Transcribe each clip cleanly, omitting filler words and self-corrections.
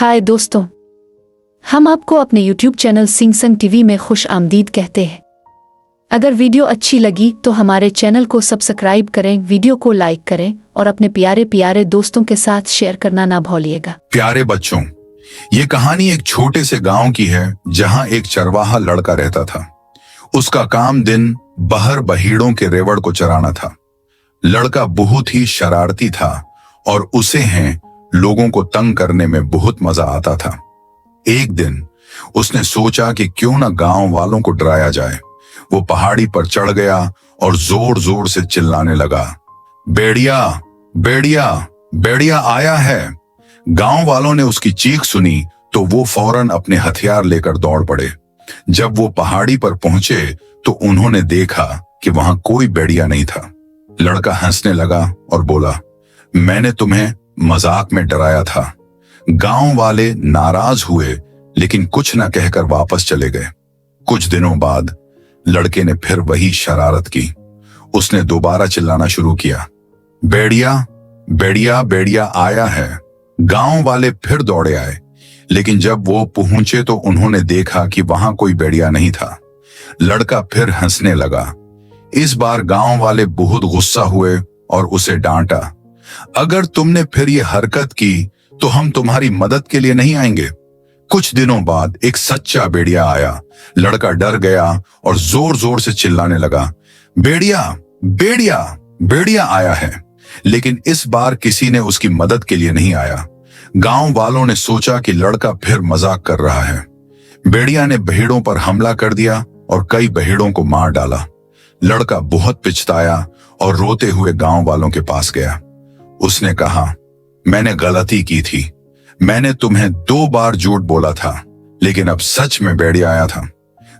हाय दोस्तों, हम आपको अपने YouTube चैनल सिंग संग टीवी में खुश आमदीद कहते हैं। अगर वीडियो अच्छी लगी तो हमारे चैनल को सब्सक्राइब करें, वीडियो को लाइक करें और अपने प्यारे प्यारे दोस्तों के साथ शेयर करना ना भूलिएगा। प्यारे बच्चों, ये कहानी एक छोटे से गांव की है जहां एक चरवाहा लड़का रहता था। उसका काम दिन बहर बहीड़ों के रेवड़ को चराना था। लड़का बहुत ही शरारती था और उसे हैं लोगों को तंग करने में बहुत मजा आता था। एक दिन उसने सोचा कि क्यों ना गांव वालों को डराया जाए। वो पहाड़ी पर चढ़ गया और जोर जोर से चिल्लाने लगा, भेड़िया भेड़िया भेड़िया आया है। गांव वालों ने उसकी चीख सुनी तो वो फौरन अपने हथियार लेकर दौड़ पड़े। जब वो पहाड़ी पर पहुंचे तो उन्होंने देखा कि वहां कोई भेड़िया नहीं था। लड़का हंसने लगा और बोला, मैंने तुम्हें मजाक में डराया था। गांव वाले नाराज हुए लेकिन कुछ न कहकर वापस चले गए। कुछ दिनों बाद लड़के ने फिर वही शरारत की। उसने दोबारा चिल्लाना शुरू किया, भेड़िया भेड़िया भेड़िया आया है। गांव वाले फिर दौड़े आए लेकिन जब वो पहुंचे तो उन्होंने देखा कि वहां कोई भेड़िया नहीं था। लड़का फिर हंसने लगा। इस बार गांव वाले बहुत गुस्सा हुए और उसे डांटा, अगर तुमने फिर ये हरकत की तो हम तुम्हारी मदद के लिए नहीं आएंगे। कुछ दिनों बाद एक सच्चा भेड़िया आया। लड़का डर गया और जोर जोर से चिल्लाने लगा, भेड़िया भेड़िया भेड़िया आया है। लेकिन इस बार किसी ने उसकी मदद के लिए नहीं आया। गांव वालों ने सोचा कि लड़का फिर मजाक कर रहा है। भेड़िया ने भेड़ों पर हमला कर दिया और कई भेड़ों को मार डाला। लड़का बहुत पिछताया और रोते हुए गांव वालों के पास गया। उसने कहा, मैंने गलती की थी। मैंने तुम्हें 2 बार झूठ बोला था लेकिन अब सच में भेड़िया आया था।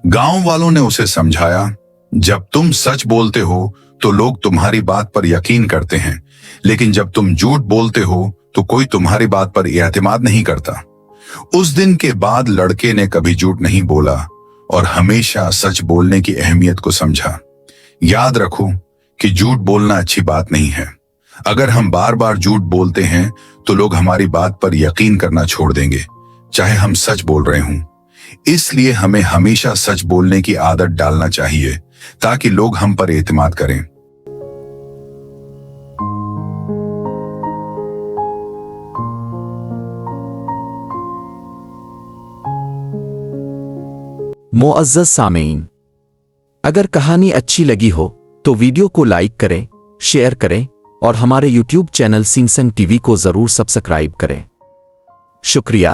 गांव वालों ने उसे समझाया, जब तुम सच बोलते हो तो लोग तुम्हारी बात पर यकीन करते हैं, लेकिन जब तुम झूठ बोलते हो तो कोई तुम्हारी बात पर एतमाद नहीं करता। उस दिन के बाद लड़के ने कभी झूठ नहीं बोला और हमेशा सच बोलने की अहमियत को समझा। याद रखो कि झूठ बोलना अच्छी बात नहीं है। अगर हम बार बार झूठ बोलते हैं तो लोग हमारी बात पर यकीन करना छोड़ देंगे, चाहे हम सच बोल रहे हों। इसलिए हमें हमेशा सच बोलने की आदत डालना चाहिए ताकि लोग हम पर एतमाद करें। मुअज़्ज़ज़ सामीन, अगर कहानी अच्छी लगी हो तो वीडियो को लाइक करें, शेयर करें और हमारे YouTube चैनल सिंग संग टीवी को जरूर सब्सक्राइब करें। शुक्रिया।